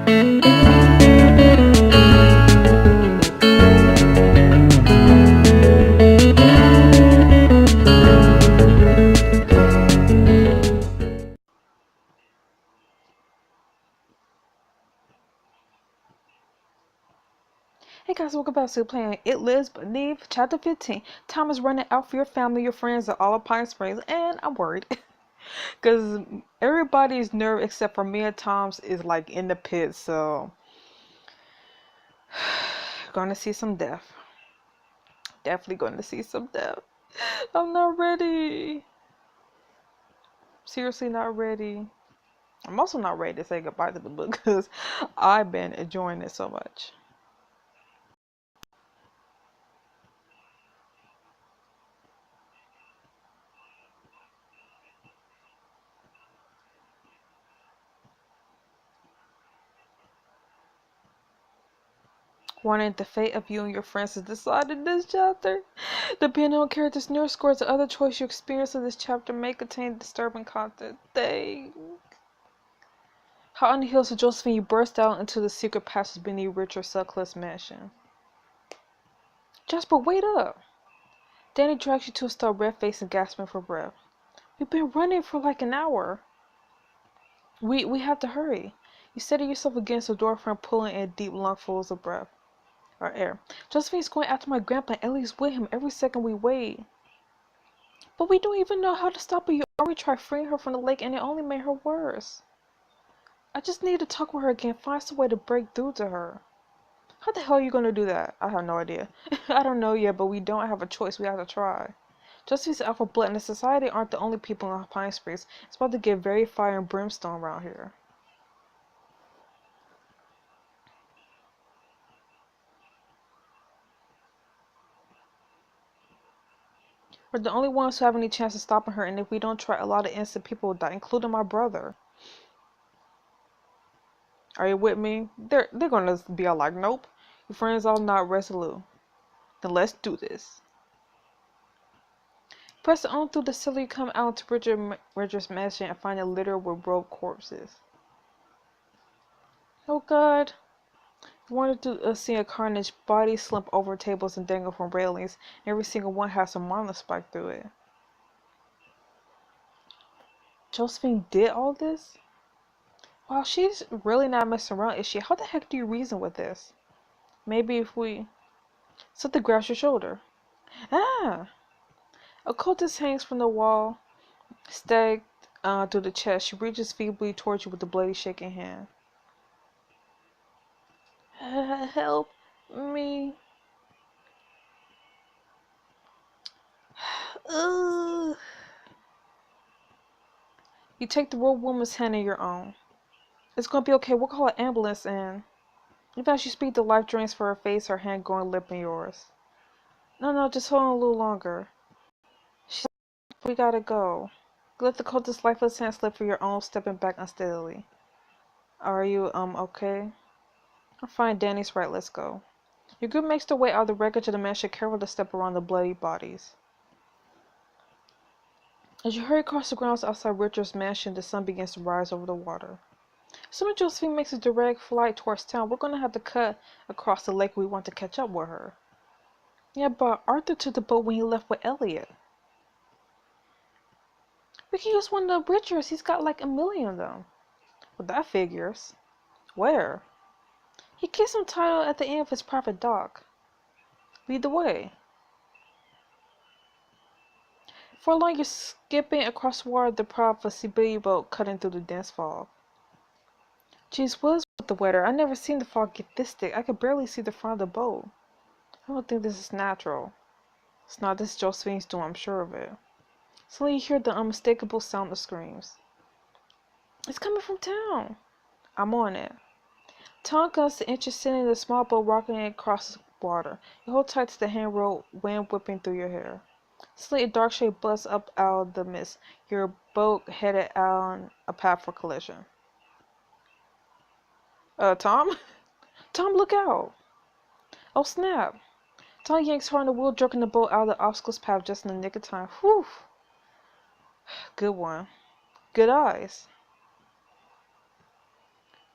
Hey guys, welcome back to playing It Lives Beneath Chapter 15. Time is running out for your family, your friends are all up Pine Springs, and I'm worried. Because everybody's nerve except for me and Tom's is like in the pit, so gonna see some death. Definitely gonna see some death. I'm not ready. Seriously not ready. I'm also not ready to say goodbye to the book because I've been enjoying it so much. Wanting the fate of you and your friends is decided in this chapter. Depending on character's nerve scores, the other choice you experience in this chapter may contain disturbing content. Dang. How on the heels of Josephine, you burst out into the secret passage beneath Richard Sutcliffe's mansion. Jasper, wait up! Danny drags you to a stall, red-faced and gasping for breath. We've been running for like an hour. We have to hurry. You steady yourself against the door frame, pulling in deep lungfuls of breath. Or air. Josephine's going after my grandpa and Ellie's with him every second we wait. But we don't even know how to stop her. You already tried freeing her from the lake and it only made her worse. I just need to talk with her again, find some way to break through to her. How the hell are you going to do that? I have no idea. I don't know yet, but we don't have a choice. We have to try. Josephine's Alpha Blood and the Society aren't the only people on Pine Springs. It's about to get very fire and brimstone around here. We're the only ones who have any chance of stopping her, and if we don't try, a lot of innocent people will die, including my brother. Are you with me? They're gonna be all like, nope. Your friends all not resolute. Then let's do this. Press on through the cellar, you come out to Richard's mansion and find a litter with rogue corpses. Oh god. You wanted to see a carnage, bodies slump over tables and dangle from railings, and every single one has a monolith spike through it. Josephine did all this? Wow, she's really not messing around, is she? How the heck do you reason with this? Maybe if we... Something grabs your shoulder. Ah! A cultist hangs from the wall, stagged through the chest. She reaches feebly towards you with a bloody, shaking hand. Help me. Ugh. You take the royal woman's hand in your own. It's gonna be okay. We'll call an ambulance and... In fact, you speak the life drains for her face, her hand going limp in yours. No, just hold on a little longer. We gotta go. Let the cultist's lifeless hand slip for your own, stepping back unsteadily. Are you, okay? I'm fine, Danny's right, let's go. Your group makes their way out of the wreckage of the mansion, careful to step around the bloody bodies. As you hurry across the grounds outside Richard's mansion, the sun begins to rise over the water. As soon as Josephine makes a direct flight towards town, we're gonna have to cut across the lake if we want to catch up with her. Yeah, but Arthur took the boat when he left with Elliot. We can use one of the Richards. He's got like 1,000,000 of them. Well, that figures. Where? He keeps some title at the end of his private dock. Lead the way. For long, you're skipping across the water, the prow of a CB boat cutting through the dense fog. Geez, what is with the weather? I never seen the fog get this thick. I could barely see the front of the boat. I don't think this is natural. It's not. This Josephine's doing, I'm sure of it. Suddenly you hear the unmistakable sound of screams. It's coming from town. I'm on it. Tom guns the inches sending the small boat rocking across the water. You hold tight to the handrail, wind whipping through your hair. Suddenly a dark shape busts up out of the mist. Your boat headed on a path for collision. Tom? Tom, look out! Oh, snap! Tom yanks hard on the wheel, jerking the boat out of the obstacle's path just in the nick of time. Whew! Good one. Good eyes.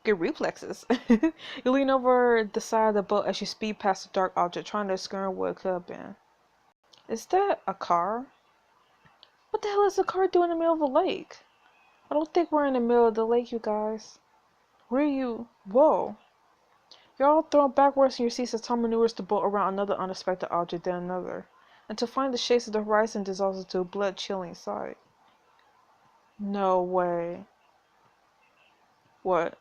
Good reflexes. You lean over the side of the boat as you speed past a dark object, trying to discern what it could have been. Is that a car? What the hell is a car doing in the middle of a lake? I don't think we're in the middle of the lake, you guys. Where are you? Whoa. You're all thrown backwards in your seats as Tom maneuvers the boat around another unexpected object, then another, until finally the shades of the horizon dissolves into a blood-chilling sight. No way. What?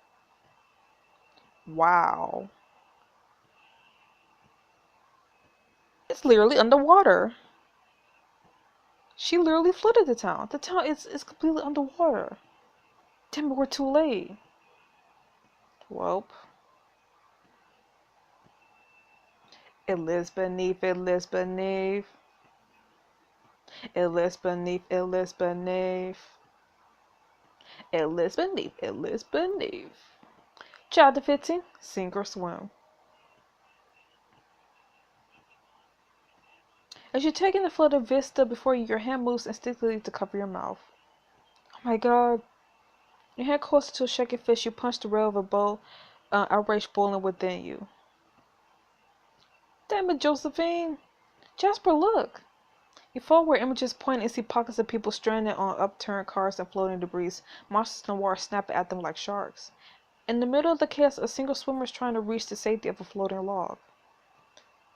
Wow. It's literally underwater. She literally flooded the town. The town is completely underwater. Damn it, we're too late. Welp. It lives beneath, it lives beneath. It lives beneath, it lives beneath. It lives beneath, it lives beneath. Chapter 15, Sink or Swim. As you take in the flooded vista before you, your hand moves instinctively to cover your mouth. Oh my god. Your hand close to a shaky fist, you punch the rail of a boat, outrage boiling within you. Damn it, Josephine! Jasper, look! You fall where images point and see pockets of people stranded on upturned cars and floating debris, monsters in the water snapping at them like sharks. In the middle of the chaos, a single swimmer is trying to reach the safety of a floating log.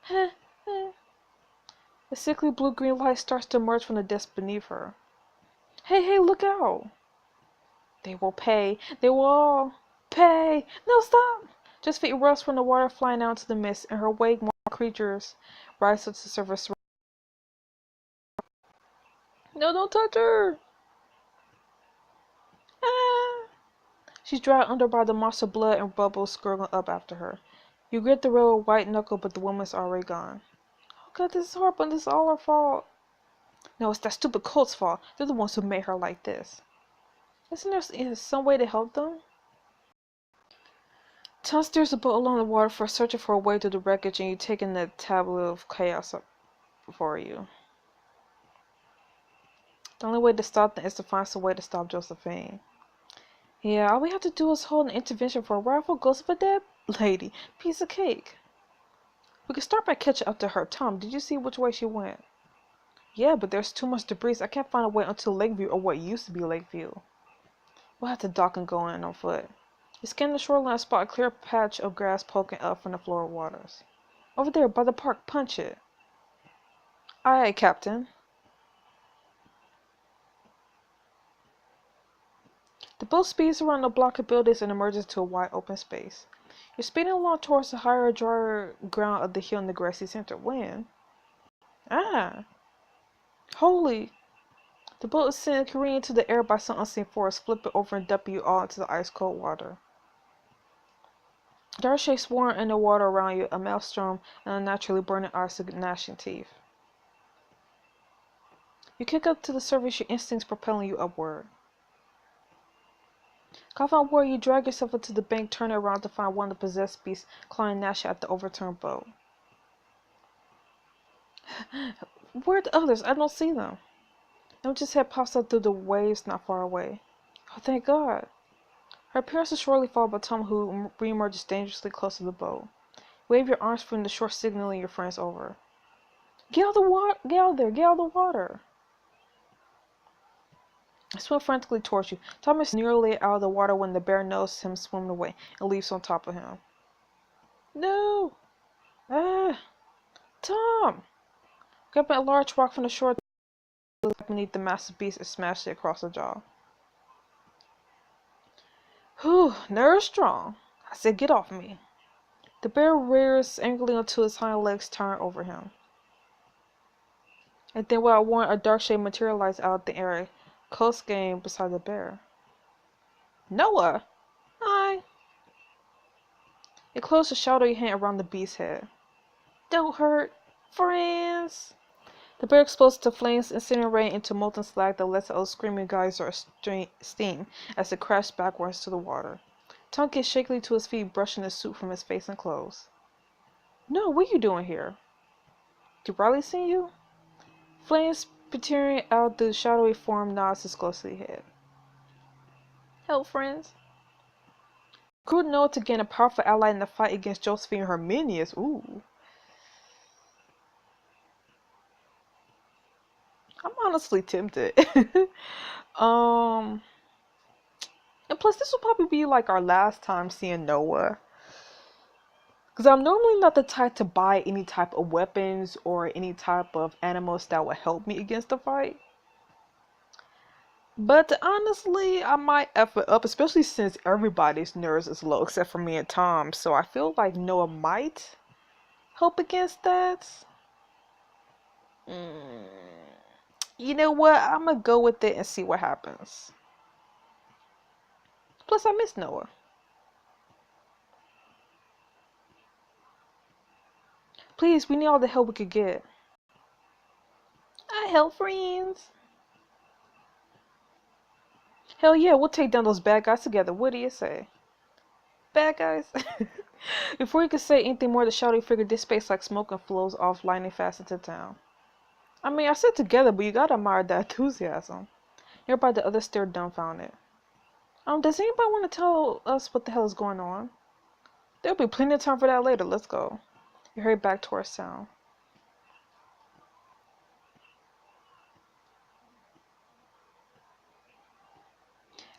Heh, heh. The sickly blue-green light starts to emerge from the depths beneath her. Hey, hey, look out! They will pay. They will all pay. No, stop! Just feet erupts from the water, flying out into the mist. In her wake, more creatures rise to the surface. No, don't touch her! Ah! She's dragged under by the monster blood and bubbles gurgling up after her. You grip the rail with white knuckle, but the woman's already gone. Oh god, this is horrible. This is all her fault. No, it's that stupid cult's fault. They're the ones who made her like this. Isn't there some way to help them? Tom steers the boat along the water for searching for a way through the wreckage, and you take in the tableau of chaos up before you. The only way to stop them is to find some way to stop Josephine. Yeah, all we have to do is hold an intervention for a rifle ghost of a dead lady. Piece of cake. We could start by catching up to her. Tom, did you see which way she went? Yeah, but there's too much debris. I can't find a way onto Lakeview, or what used to be Lakeview. We'll have to dock and go in on foot. You scan the shoreline and spot a clear patch of grass poking up from the floor waters. Over there, by the park, punch it. Aye, Captain. The boat speeds around a block of buildings and emerges to a wide open space. You're speeding along towards the higher, drier ground of the hill in the grassy center. When? Ah! Holy! The boat is sent careening into the air by some unseen force, flipping over and dumping you all into the ice-cold water. Dark shapes swarm in the water around you, a maelstrom and unnaturally burning eyes and gnashing teeth. You kick up to the surface, your instincts propelling you upward. Coughing upward, you drag yourself up to the bank, turning around to find one of the possessed beasts clawing gnashing at the overturned boat. Where are the others? I don't see them. Imogen's head pops up through the waves not far away. Oh, thank God. Her appearance is shortly followed by Tom, who re-emerges dangerously close to the boat. Wave your arms from the shore, signaling your friends over. Get out of the water! Get out of there! Get out of the water! I swim frantically towards you. Tom is nearly out of the water when the bear notices him swimming away and leaps on top of him. No! Ah! Tom! Grabbing a large rock from the shore beneath the massive beast and smashed it across the jaw. Whew, nerve strong. I said get off me. The bear rears angrily until his hind legs turn over him. And then without warning, a dark shape materializes out of the air, close game beside the bear. Noah! Hi! You close the shadowy hand around the beast's head. Don't hurt, friends! The bear explodes to flames, incinerating into molten slag that lets out a screaming geyser of steam as it crashes backwards to the water. Tom gets shakily to his feet, brushing the soot from his face and clothes. No, what are you doing here? Did Riley see you? Flames spitting out the shadowy form nods his ghostly head. Help, friends. Recruit Noah to gain a powerful ally in the fight against Josephine and her minions. Ooh. I'm honestly tempted. um, and plus this will probably be like our last time seeing Noah. Because I'm normally not the type to buy any type of weapons or any type of animals that would help me against the fight. But honestly, I might F it up, especially since everybody's nerves is low except for me and Tom. So I feel like Noah might help against that. Mm, you know what? I'm gonna go with it and see what happens. Plus, I miss Noah. Please, we need all the help we could get. I help friends. Hell yeah, we'll take down those bad guys together. What do you say? Bad guys? Before you could say anything more, the shouty figure dissipates like smoke and flows off lightning fast into town. I mean, I said together, but you gotta admire that enthusiasm. Everybody the other stared dumbfounded. Does anybody want to tell us what the hell is going on? There'll be plenty of time for that later. Let's go. You hurry back towards town.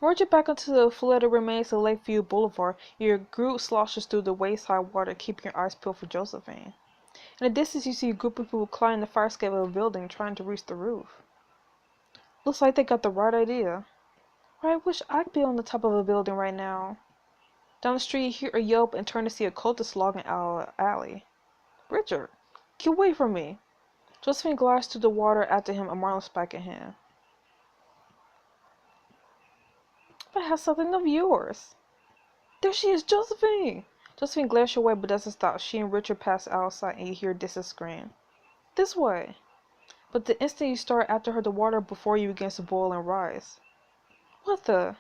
Merging back into the flooded remains of Lakeview Boulevard, your group sloshes through the waist-high water, keeping your eyes peeled for Josephine. In the distance, you see a group of people climbing the fire escape of a building, trying to reach the roof. Looks like they got the right idea. I wish I could be on the top of a building right now. Down the street, you hear a yelp and turn to see a cultist logging out an alley. Richard, get away from me. Josephine glides through the water after him, a marlin spike in hand. But I have something of yours. There she is, Josephine! Josephine glares your way but doesn't stop. She and Richard pass outside and you hear a distant scream. This way! But the instant you start after her, the water before you begins to boil and rise. What the?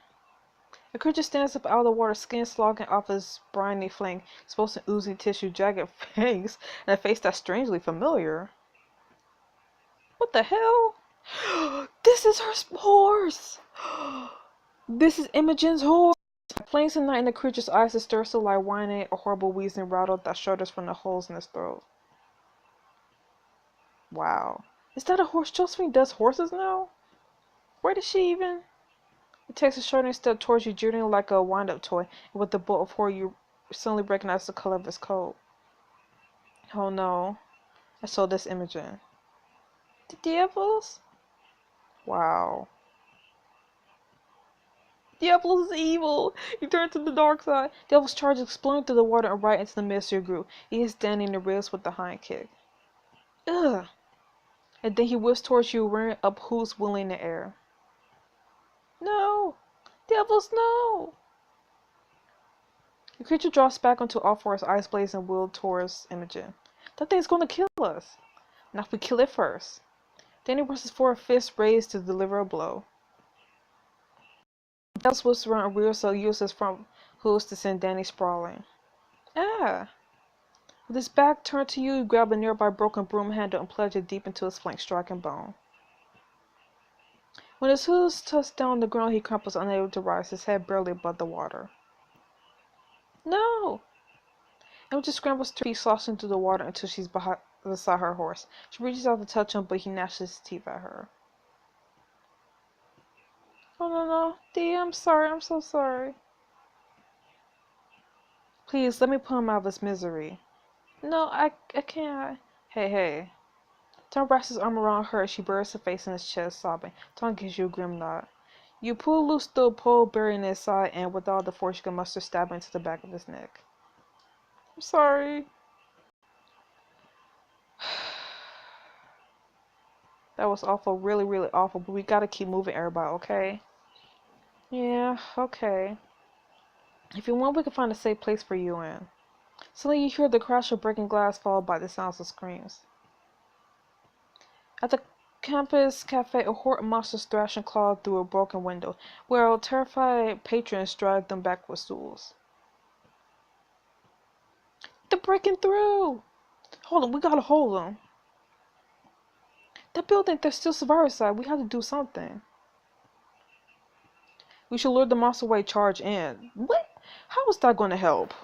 A creature stands up out of the water, skin slogging off his briny flank, exposing oozy tissue, jagged fangs, and a face that's strangely familiar. What the hell? This is her horse! This is Imogen's horse! Plains and night in the creature's eyes, it stirs to like whining, a horrible wheezing rattle that shudders from the holes in his throat. Wow. Is that a horse? Josephine does horses now? Where did she even? It takes a shuddering step towards you, jittering like a wind-up toy, and with the bolt of horror you suddenly recognize the color of his coat. Oh no. I saw this Imogen. The devils? Wow. Diablo's evil! You turn to the dark side. Devil's charge exploding through the water and right into the midst of your group. He is standing the ribs with the hind kick. Ugh! And then he whips towards you, rearing up hooves wheeling in the air. No! Devils, no! The creature drops back onto all fours, eyes blazing, wheeled towards Imogen. That thing's gonna kill us! Now if we kill it first. Then he rushes forward, fist raised to deliver a blow. Devil whips around and rears, so uses his front hooves to send Danny sprawling. Ah! With his back turned to you, you grab a nearby broken broom handle and plunge it deep into his flank, striking bone. When his hooves touch down on the ground, he crumples, unable to rise, his head barely above the water. No! Imogen scrambles to her feet, sloshing through the water until she's beside her horse. She reaches out to touch him, but he gnashes his teeth at her. Oh no, Dee, I'm sorry, I'm so sorry. Please, let me put him out of his misery. No, I can't. Hey. Tom wraps his arm around her as she buries her face in his chest, sobbing. Tom gives you a grim nod. You pull loose the pole, burying his side, and with all the force you can muster, stab into the back of his neck. I'm sorry. That was awful, really, really awful, but we gotta keep moving, everybody, okay? Yeah, okay. If you want, we can find a safe place for you in. Suddenly you hear the crash of breaking glass followed by the sounds of screams. At the campus cafe, a horde of monsters thrash and claw through a broken window, where terrified patrons drag them back with stools. They're breaking through! Hold on, we gotta hold them. That building, there's still survivors inside. We have to do something. We should lure the monster away, charge in. What? How is that going to help?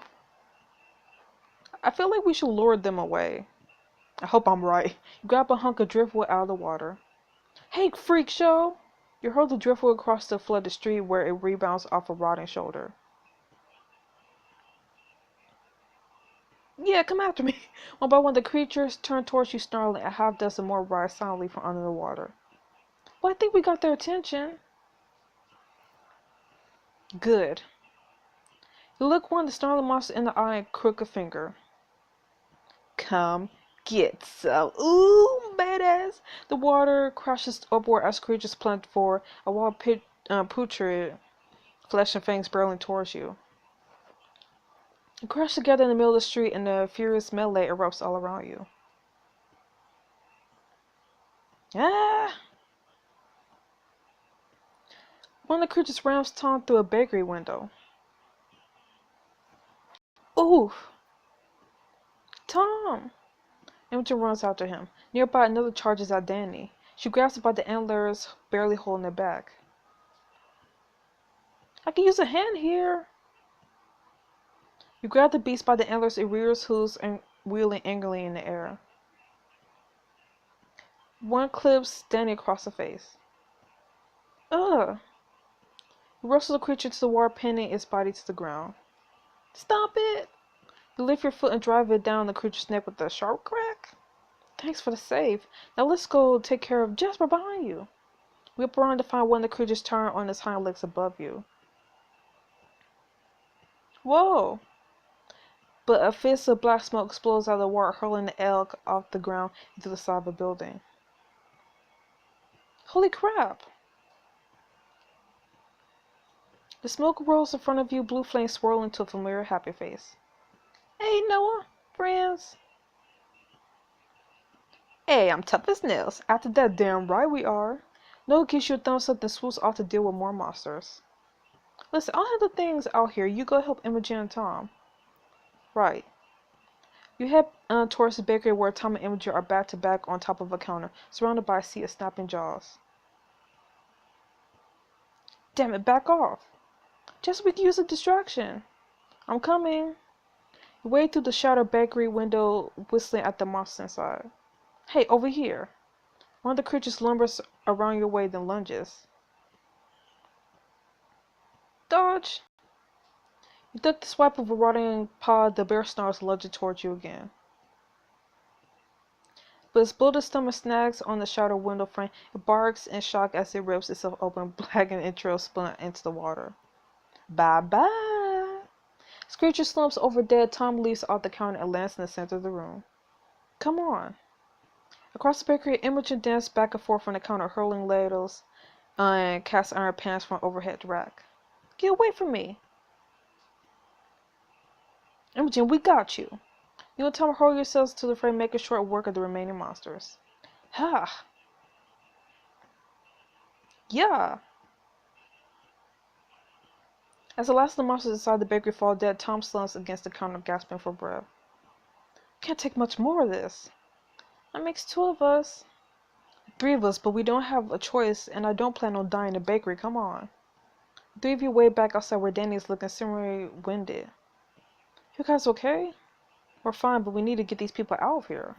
I feel like we should lure them away. I hope I'm right. You grab a hunk of driftwood out of the water. Hey, freak show! You hurl the driftwood across the flooded street where it rebounds off a rotting shoulder. Yeah, come after me. One by one, the creatures turn towards you, snarling, a half dozen more rise silently from under the water. Well, I think we got their attention. Good. You look one of the snarling monsters in the eye and crook a finger. Come get some. Ooh, badass. The water crashes upward as creatures plunge forward, a wild putrid, flesh and fangs barreling towards you. You crash together in the middle of the street and a furious melee erupts all around you. Ah! One of the creatures rams Tom through a bakery window. Ooh! Tom! Imogen runs after him. Nearby, another charges at Danny. She grabs it by the antlers, barely holding it back. I can use a hand here! You grab the beast by the antlers, it rears hooves and wheeling angrily in the air. One clips Danny across the face. Ugh! You wrestle the creature to the water, pinning its body to the ground. Stop it! You lift your foot and drive it down the creature's neck with a sharp crack. Thanks for the save. Now let's go take care of Jasper behind you. Whip around to find one of the creatures turn on its hind legs above you. Whoa! But a fist of black smoke explodes out of the water, hurling the elk off the ground into the side of a building. Holy crap! The smoke rolls in front of you, blue flames swirl into a familiar happy face. Hey, Noah, friends. Hey, I'm tough as nails. After that, damn right we are. Noah gives you a thumbs up, then swoops off to deal with more monsters. Listen, I'll have the things out here. You go help Imogen and Tom. Right. You head towards the bakery where Tom and Imogen are back to back on top of a counter, surrounded by a sea of snapping jaws. Damn it, back off. Just so we can use a distraction. I'm coming. You wade through the shattered bakery window, whistling at the monster inside. Hey, over here. One of the creatures lumbers around your way, then lunges. Dodge. You duck the swipe of a rotting paw, the bear snarls, lunging towards you again. But its bloated stomach snags on the shattered window frame. It barks in shock as it rips itself open, black and entrails spilling into the water. Bye-bye. Screecher slumps over dead. Tom leaps off the counter and lands in the center of the room. Come on. Across the bakery, Imogen dances back and forth on the counter, hurling ladles and cast iron pans from an overhead rack. Get away from me. Imogen, we got you. You and Tom hurl yourselves to the frame, making short work of the remaining monsters. Ha! Yeah! As the last of the monsters inside the bakery fall dead, Tom slumps against the counter, gasping for breath. Can't take much more of this. That makes two of us. Three of us, but we don't have a choice, and I don't plan on dying in the bakery. Come on. Three of you way back outside where Danny is looking similarly winded. You guys okay? We're fine, but we need to get these people out of here.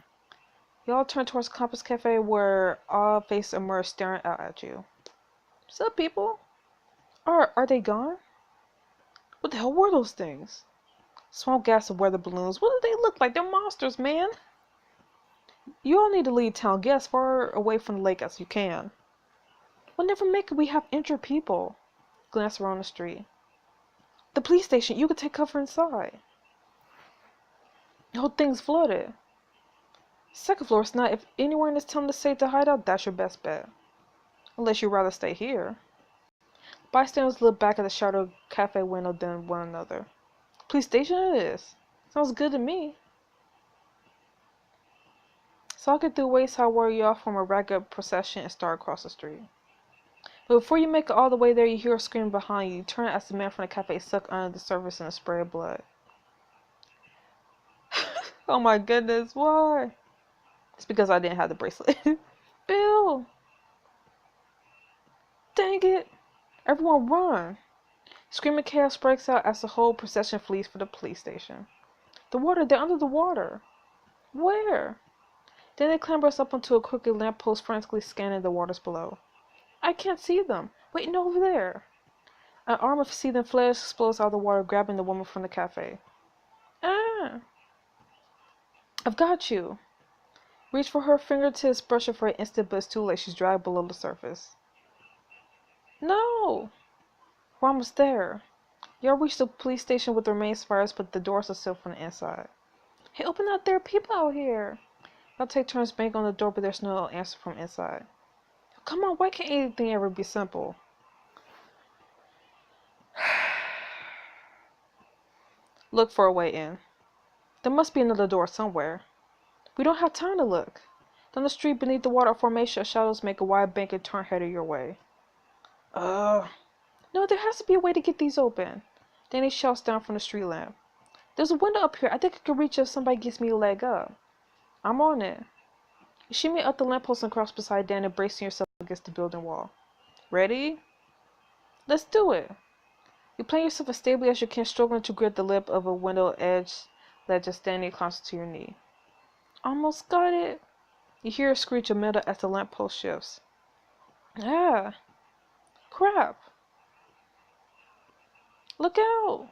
You all turn towards Compass Cafe where all faces emerge staring out at you. What's up, people? Are they gone? What the hell were those things? Small gas of weather balloons. What do they look like? They're monsters, man. You all need to leave town. Get as far away from the lake as you can. We'll never make it. We have injured people. Glance around the street. The police station. You could take cover inside. The whole thing's flooded. Second floor is not. If anywhere in this town is safe to hide out, that's your best bet. Unless you'd rather stay here. Bystanders look back at the shadowed cafe window, then one another. Police station it is. Sounds good to me. Socket through waist high ward you off from a ragged procession and start across the street. But before you make it all the way there, you hear a scream behind you. You turn as the man from the cafe is sucked under the surface in a spray of blood. Oh my goodness, why? It's because I didn't have the bracelet. Bill! Dang it! Everyone run! Screaming chaos breaks out as the whole procession flees for the police station. The water, they're under the water. Where? Then it clambers up onto a crooked lamppost, frantically scanning the waters below. I can't see them. Wait, no, over there. An arm of seething flesh explodes out of the water, grabbing the woman from the cafe. Ah! I've got you. Reach for her fingertips, brush it for an instant, but it's too late. She's dragged below the surface. No! We're almost there. Y'all reach the police station with the remaining survivors, but the doors are sealed from the inside. Hey, open up, there are people out here. Y'all take turns banging on the door, but there's no answer from inside. Come on, why can't anything ever be simple? Look for a way in. There must be another door somewhere. We don't have time to look. Down the street beneath the water formation of shadows make a wide bank and turn headed your way. No, there has to be a way to get these open. Danny shouts down from the street lamp. There's a window up here. I think I can reach it if somebody gives me a leg up. I'm on it. You shimmy up the lamppost and cross beside Danny, bracing yourself against the building wall. Ready? Let's do it. You plant yourself as stably as you can, struggling to grip the lip of a window edge ledge as Danny climbs to your knee. Almost got it. You hear a screech of metal as the lamppost shifts. Ah! Crap! Look out!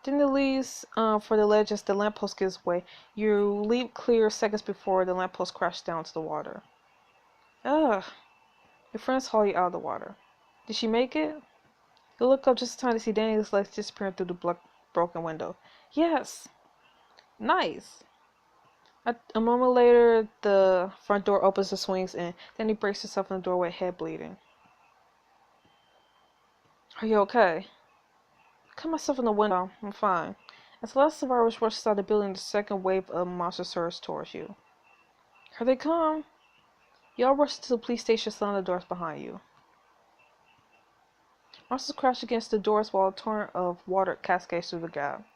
Then it leaves for the ledge as the lamppost gives way. You leap clear seconds before the lamppost crashes down to the water. Ugh! Your friends haul you out of the water. Did she make it? You look up just in time to see Danny's legs disappearing through the broken window. Yes! Nice! A moment later, the front door opens and swings in. Danny breaks himself in the doorway, head bleeding. Are you okay? I cut myself in the window. I'm fine. As the last survivors rush inside the building, the second wave of monsters surges towards you. Here they come! You all rush to the police station, slamming the doors behind you. Monsters crash against the doors while a torrent of water cascades through the gap.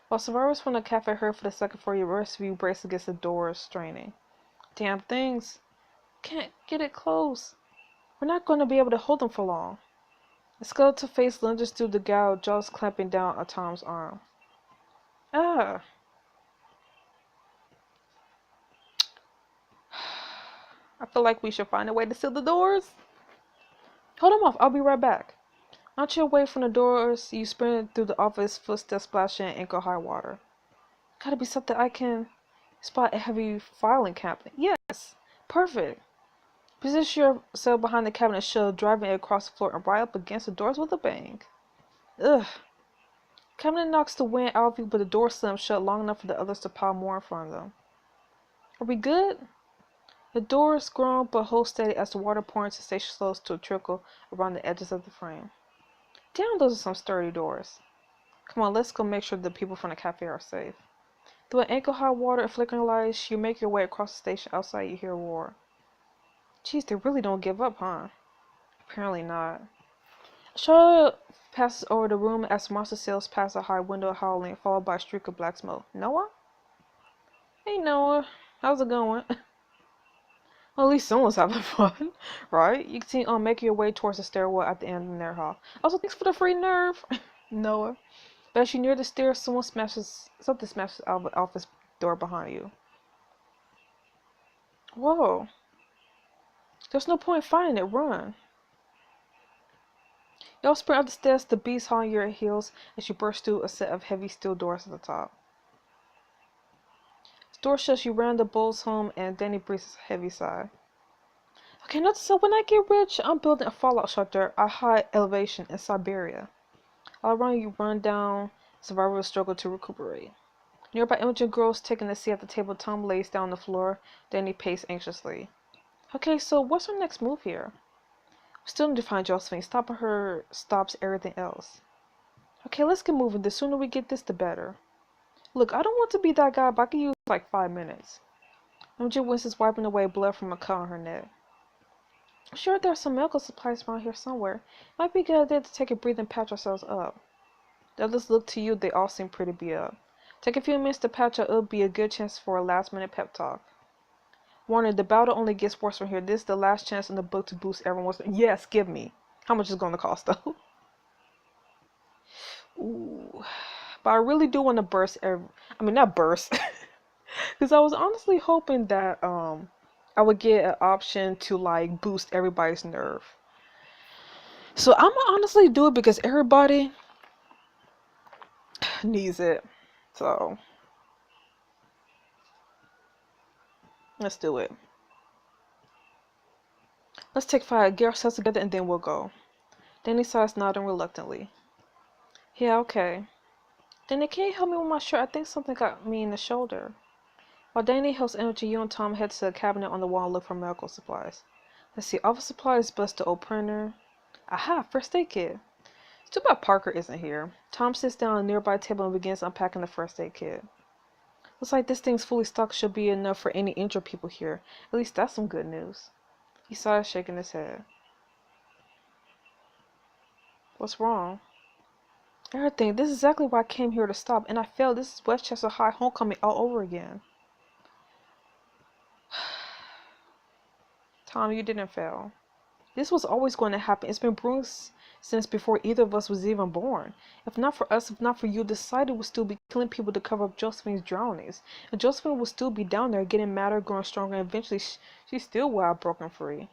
While survivors from the cafe hurry for the second floor, the rest of you brace against the doors, straining. Damn things! Can't get it closed. We're not going to be able to hold them for long. The skeletal face lunges through the gap, jaws clamping down on Tom's arm. Ah! I feel like we should find a way to seal the doors. Hold them off. I'll be right back. Not you away from the doors, you sprint through the office, footsteps splashing in ankle-high water. Gotta be something I can spot a heavy filing cabinet. Yes! Perfect! Position yourself behind the cabinet shelf, driving it across the floor and right up against the doors with a bang. Ugh! Cabinet knocks the wind out of you, but the door slams shut long enough for the others to pile more in front of them. Are we good? The doors groan but hold steady as the water pouring into the station slows to a trickle around the edges of the frame. Damn, those are some sturdy doors. Come on, let's go make sure the people from the cafe are safe. Through an ankle-high water and flickering lights, you make your way across the station. Outside, you hear a roar. Geez, they really don't give up, huh? Apparently not. Charlotte passes over the room as monster sails past a high window, howling, followed by a streak of black smoke. Noah? Hey, Noah. How's it going? Well, at least someone's having fun, right? You can see making your way towards the stairwell at the end of their hall. Also, thanks for the free nerve, Noah. But as you near the stairs, something smashes out of the office door behind you. Whoa. There's no point fighting it. Run. Y'all sprint up the stairs, the beast hauling your heels as you burst through a set of heavy steel doors at the top. The door shuts, you ran the bulls home, and Danny breathes a heavy sigh. Okay, note so when I get rich, I'm building a fallout shelter at high elevation in Siberia. All around you run down, survivors struggle to recuperate. Nearby Imogen grows, taking a seat at the table. Tom lays down on the floor. Danny paced anxiously. Okay, so what's our next move here? We still need to find Josephine. Stopping her stops everything else. Okay, let's get moving. The sooner we get this, the better. Look, I don't want to be that guy, but I can use like 5 minutes. Imogen winces, wiping away blood from a cut on her neck. I'm sure there are some medical supplies around here somewhere. Might be a good idea to take a breath and patch ourselves up. The others look to you. They all seem pretty beat up. Take a few minutes to patch up. It'll be a good chance for a last-minute pep talk. Warning, the battle only gets worse from here. This is the last chance in the book to boost everyone's... Yes, give me. How much is it going to cost, though? But I really do want to not burst. Because I was honestly hoping that I would get an option to like boost everybody's nerve. So I'm gonna honestly do it because everybody needs it. So let's do it. Let's take 5, get ourselves together, and then we'll go. Danny starts nodding reluctantly. Yeah, okay. Danny, can you help me with my shirt? I think something got me in the shoulder. While Danny helps Energy, you and Tom head to the cabinet on the wall and look for medical supplies. Let's see, office supplies, bust the old printer. Aha, first aid kit. It's too bad Parker isn't here. Tom sits down at a nearby table and begins unpacking the first aid kit. Looks like this thing's fully stocked should be enough for any injured people here. At least that's some good news. He sighs, shaking his head. What's wrong? Everything. This is exactly why I came here to stop, and I failed. This is Westchester High homecoming all over again. Tom, you didn't fail. This was always going to happen. It's been brewing since before either of us was even born. If not for us, if not for you, the society would still be killing people to cover up Josephine's drownings. And Josephine would still be down there getting madder, growing stronger, and eventually she still would have broken free.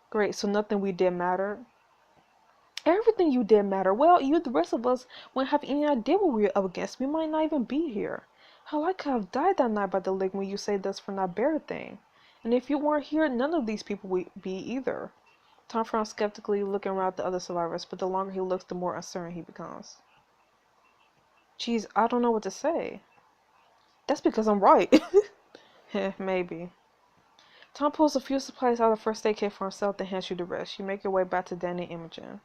Great, so nothing we did mattered? Everything you did matter. Well, you, the rest of us, wouldn't have any idea what we were up against. We might not even be here. Hell, I could have died that night by the lake when you saved us from that bear thing. And if you weren't here, none of these people would be either. Tom frowns skeptically, looking around at the other survivors, but the longer he looks, the more uncertain he becomes. Geez, I don't know what to say. That's because I'm right. Maybe. Tom pulls a few supplies out of the first aid kit for himself and hands you the rest. You make your way back to Danny and Imogen.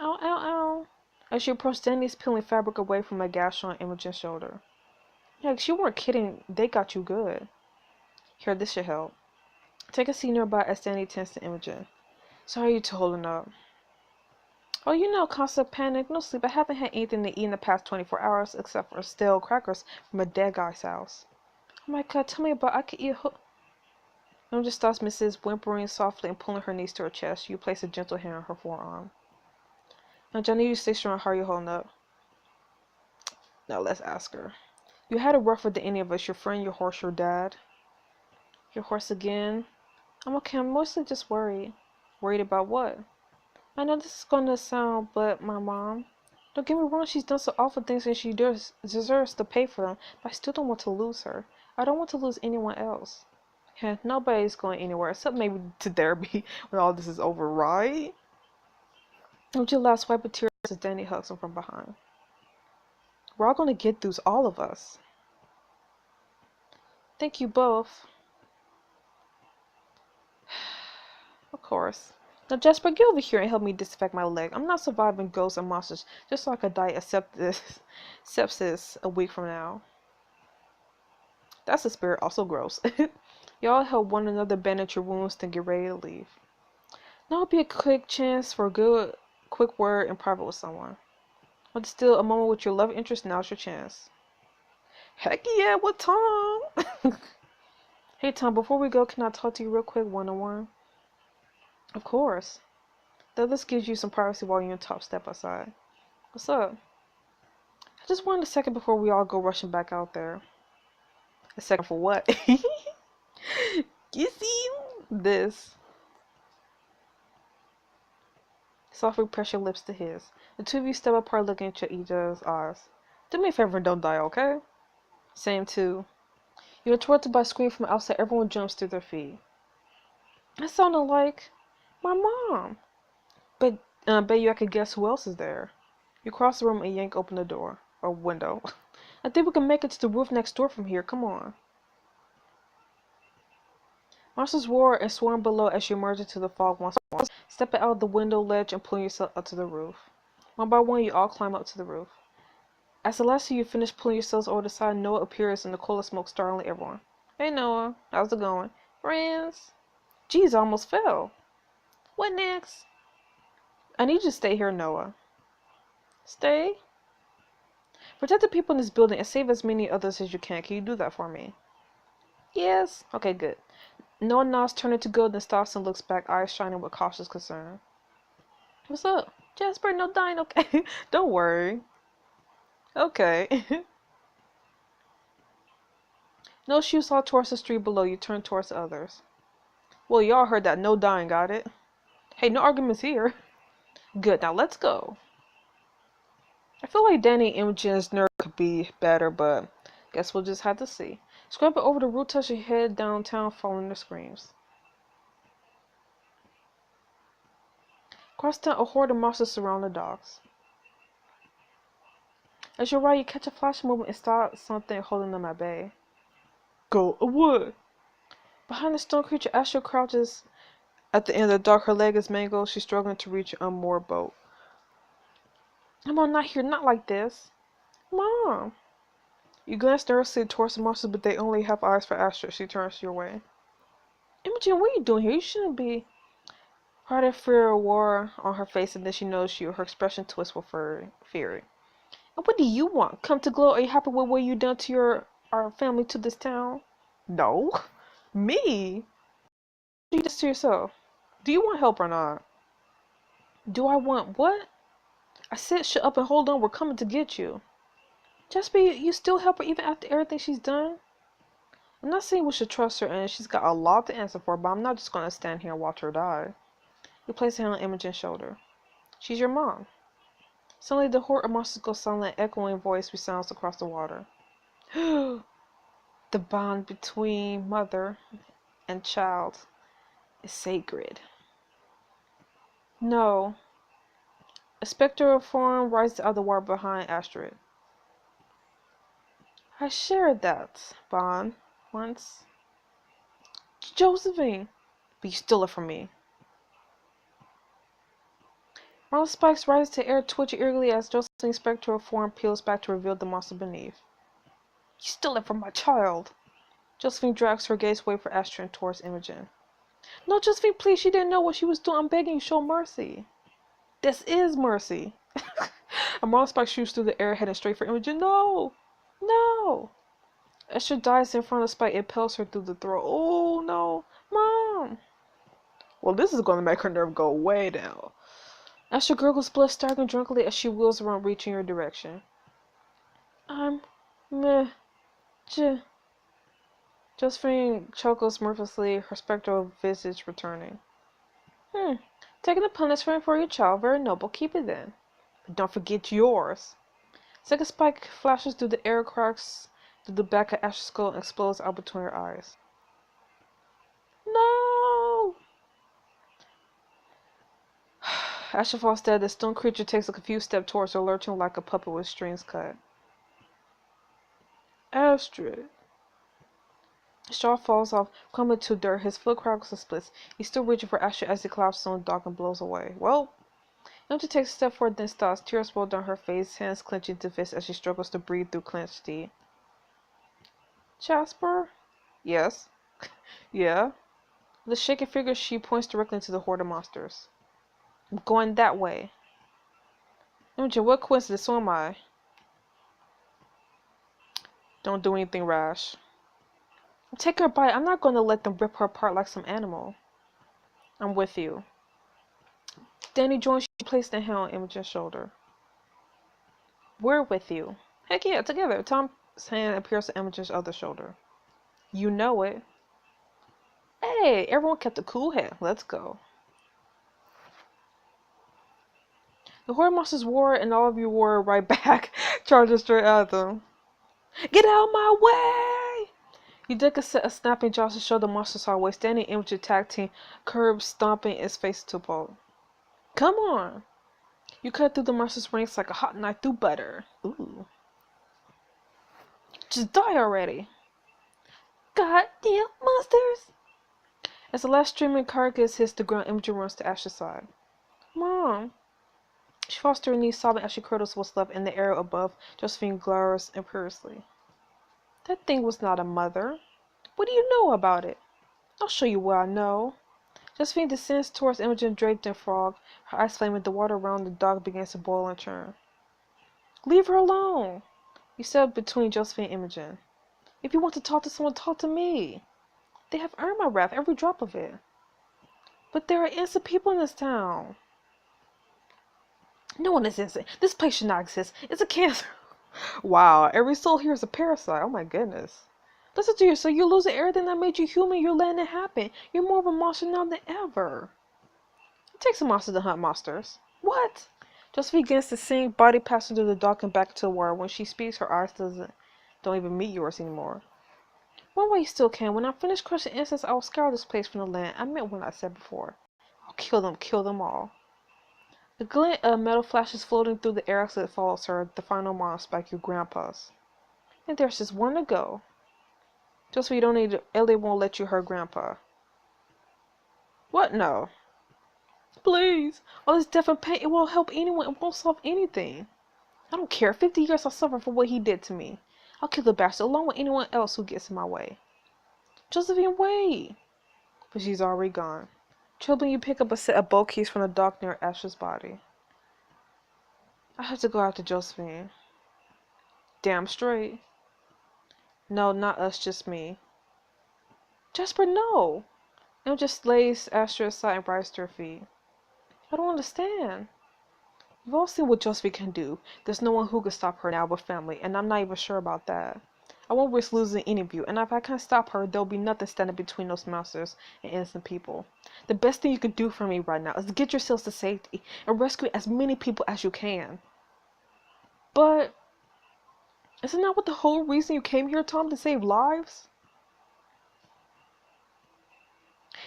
Ow, ow, ow. As you approach, Danny's peeling fabric away from a gash on Imogen's shoulder. Yeah, you weren't kidding. They got you good. Here, this should help. Take a seat nearby as Danny tends to Imogen. So how are you two holding up? Oh, you know, constant panic, no sleep. I haven't had anything to eat in the past 24 hours except for stale crackers from a dead guy's house. Oh my god, tell me about I could eat a Imogen stops Mrs. whimpering softly and pulling her knees to her chest. You place a gentle hand on her forearm. Now, Johnny, you stay strong. How are you holding up? Now, let's ask her. You had it rougher than any of us. Your friend, your horse, your dad. Your horse again? I'm okay. I'm mostly just worried. Worried about what? I know this is going to sound, but my mom. Don't get me wrong, she's done some awful things and she deserves to pay for them, but I still don't want to lose her. I don't want to lose anyone else. Yeah, nobody's going anywhere, except maybe to therapy when all this is over, right? Would you last wipe a tear as Danny hugs him from behind? We're all going to get through, all of us. Thank you both. Of course. Now, Jasper, get over here and help me disinfect my leg. I'm not surviving ghosts and monsters just so I could die of sepsis a week from now. That's the spirit, also gross. Y'all help one another bandage your wounds, then get ready to leave. Now will be a quick chance for a good, quick word in private with someone. But still, a moment with your love interest, now's your chance. Heck yeah, with Tom! Hey Tom, before we go, can I talk to you real quick, one-on-one? Of course. This gives you some privacy while you're in top step outside. What's up? I just wanted a second before we all go rushing back out there. A second for what? You see this? Softly press your lips to his. The two of you step apart looking into each other's eyes. Do me a favor and don't die, okay? Same too. You're interrupted by a scream from outside. Everyone jumps to their feet. That sounded like my mom. But I bet you I could guess who else is there. You cross the room and yank open the door. Or window. I think we can make it to the roof next door from here. Come on. Monsters roar and swarm below as you emerge into the fog once more. Stepping out of the window ledge and pulling yourself up to the roof. One by one, you all climb up to the roof. As the last of you finish pulling yourselves over the side, Noah appears in the coil of smoke, startling everyone. Hey Noah, how's it going? Friends? Jeez, I almost fell. What next? I need you to stay here, Noah. Stay? Protect the people in this building and save as many others as you can. Can you do that for me? Yes. Okay, good. Noah nods, turning to go, then stops and looks back, eyes shining with cautious concern. What's up? Jasper, no dying, okay? Don't worry. Okay. Notice you saw towards the street below you, turn towards the others. Well, y'all heard that. No dying, got it? Hey, no arguments here. Good, now let's go. I feel like Danny Imogen's nerve could be better, but guess we'll just have to see. Scrubbing over the root, touch your head downtown, following the screams. Across town, a horde of monsters surround the docks. As you ride, you catch a flash movement and stop something holding them at bay. Go away! Behind the stone creature, Astro crouches at the end of the dock. Her leg is mangled. She's struggling to reach an unmoored boat. Come on, not here, not like this. Mom! You glance nervously towards the monsters, but they only have eyes for Astro. She turns your way. Imogen, what are you doing here? You shouldn't be. Heart of fear wore on her face, and then she noticed you. Her expression twists with fury. And what do you want? Come to glow? Are you happy with what you done to our family, to this town? No. Me? You did this to yourself. Do you want help or not? Do I want what? I said shut up and hold on. We're coming to get you. Just be, you still help her even after everything she's done? I'm not saying we should trust her, and she's got a lot to answer for, but I'm not just going to stand here and watch her die. You place a hand on Imogen's shoulder. She's your mom. Suddenly, the horde of monsters goes silent, an echoing voice resounds across the water. The bond between mother and child is sacred. No. A spectral form rises out of the water behind Astrid. I shared that bond once. Josephine! But you stole it from me. Marlon spikes rise to air, twitching eerily as Josephine's spectral form peels back to reveal the monster beneath. You stole it from my child! Josephine drags her gaze away from Astrid and towards Imogen. No, Josephine, please, she didn't know what she was doing. I'm begging you, show mercy. This is mercy. A Marlon spike shoots through the air, heading straight for Imogen. No! No! Astrid dives in front of the spike, impels her through the throat. Oh, no. Mom! Well, this is going to make her nerve go way down. Astrid gurgles blood, staggering drunkenly as she wheels around, reaching your direction. I'm meh. Josephine chuckles mirthlessly, her spectral visage returning. Taking a punishment for your child, very noble. Keep it then. But don't forget yours. Second spike flashes through the air, cracks through the back of Astrid's skull, and explodes out between her eyes. No! Astrid falls dead. The stone creature takes a confused step towards her, lurching like a puppet with strings cut. Astrid. His jaw falls off, crumbling to dirt. His foot crackles and splits. He's still reaching for Astrid as he collapses on the dock and blows away. Well, Imogen takes a step forward, then stops. Tears roll down her face, hands clenching to fists as she struggles to breathe through clenched teeth. Jasper? Yes. Yeah. With a shaking figure, she points directly into the horde of monsters. I'm going that way. Imogen, what coincidence, so am I. Don't do anything rash. Take her bite. I'm not going to let them rip her apart like some animal. I'm with you. Danny joins you, placed a hand on Imogen's shoulder. We're with you. Heck yeah, together. Tom's hand appears on Imogen's other shoulder. You know it. Hey, everyone kept a cool head. Let's go. The horde monsters roar, and all of you roar right back, charging straight at them. Get out of my way! You dig a set of snapping jaws to show the monsters how away. Standing Imogen tag team, curb stomping its face to pole. Come on! You cut through the monster's ranks like a hot knife through butter. Ooh. Just die already! Goddamn monsters! As the last streaming carcass hits the ground, Imogen runs to Ash's side. Mom! She falls to her knees, sobbing as she cradles what's left in the air above. Josephine glowers imperiously. That thing was not a mother. What do you know about it? I'll show you what I know. Josephine descends towards Imogen draped in fog. Her eyes flaming, the water around the dock begins to boil and churn. Leave her alone! You step between Josephine and Imogen. If you want to talk to someone, talk to me. They have earned my wrath, every drop of it. But there are innocent people in this town. No one is innocent. This place should not exist. It's a cancer. Wow, every soul here is a parasite. Oh my goodness. Listen to yourself. You're losing everything that made you human. You're letting it happen. You're more of a monster now than ever. It takes a monster to hunt monsters. What? Josephine begins to sing, body passing through the dark and back into the world. When she speaks, her eyes don't even meet yours anymore. One way you still can. When I finish crushing incense, I will scour this place from the land. I meant what I said before. I'll kill them all. The glint of metal flashes floating through the air as it follows her. The final monster like your grandpa's. And there's just one to go. Just so you don't need to, Ellie won't let you hurt Grandpa. What? No. Please. All this death and pain, it won't help anyone. It won't solve anything. I don't care. 50 years I'll suffer for what he did to me. I'll kill the bastard along with anyone else who gets in my way. Josephine, wait. But she's already gone. Troubling, you pick up a set of bow keys from the dock near Asher's body. I have to go after Josephine. Damn straight. No, not us, just me. Jasper, no. Em just lays Asher aside and rises to her feet. I don't understand. You've all seen what Josephine can do. There's no one who can stop her now but family, and I'm not even sure about that. I won't risk losing any of you, and if I can't stop her, there'll be nothing standing between those monsters and innocent people. The best thing you can do for me right now is to get yourselves to safety and rescue as many people as you can. But isn't that what the whole reason you came here, Tom, to save lives?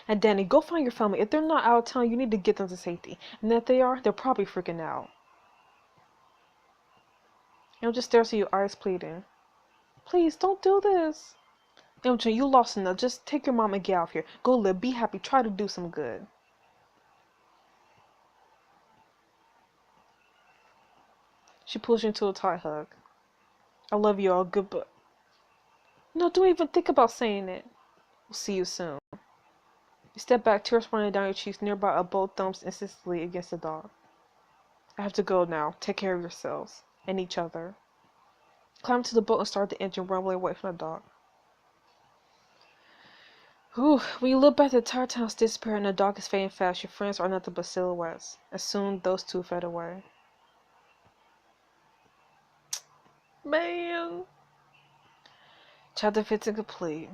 And Danny, go find your family. If they're not out of town, you need to get them to safety. And if they are, they're probably freaking out. And just stares at you, eyes pleading. Please, don't do this. Imogen, you lost enough. Just take your mom and get out of here. Go live, be happy, try to do some good. She pulls you into a tight hug. I love you all, goodbye. No, don't even think about saying it. We'll see you soon. You step back, tears running down your cheeks. Nearby are both thumbs insistently against the dog. I have to go now. Take care of yourselves. And each other. Climb to the boat and start the engine, rumbling away from the dock. Whew. When you look back, the entire town's disappearing and the dock is fading fast. Your friends are nothing but silhouettes. And soon, those two fade away. Man. Chapter 15 complete.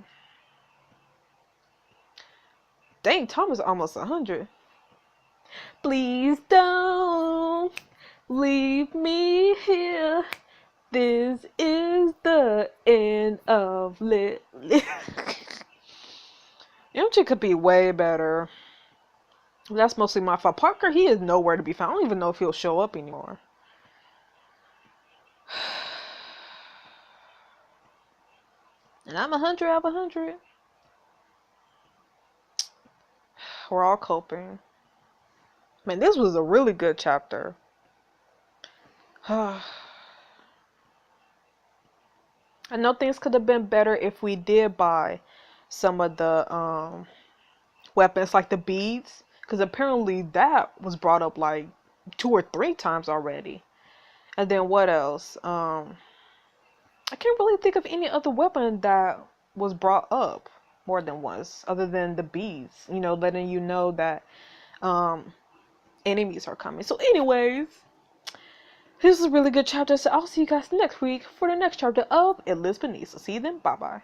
Dang, Tom is almost 100. Please don't leave me here. This is the end of lit. MJ could be way better. That's mostly my fault. Parker, he is nowhere to be found. I don't even know if he'll show up anymore. And I'm 100 out of 100. We're all coping. Man, this was a really good chapter. I know things could have been better if we did buy some of the weapons, like the beads. Because apparently that was brought up like 2 or 3 times already. And then what else? I can't really think of any other weapon that was brought up more than once, other than the beads, you know, letting you know that enemies are coming. So anyways, this is a really good chapter, so I'll see you guys next week for the next chapter of It Lives Beneath. So see you then, bye bye.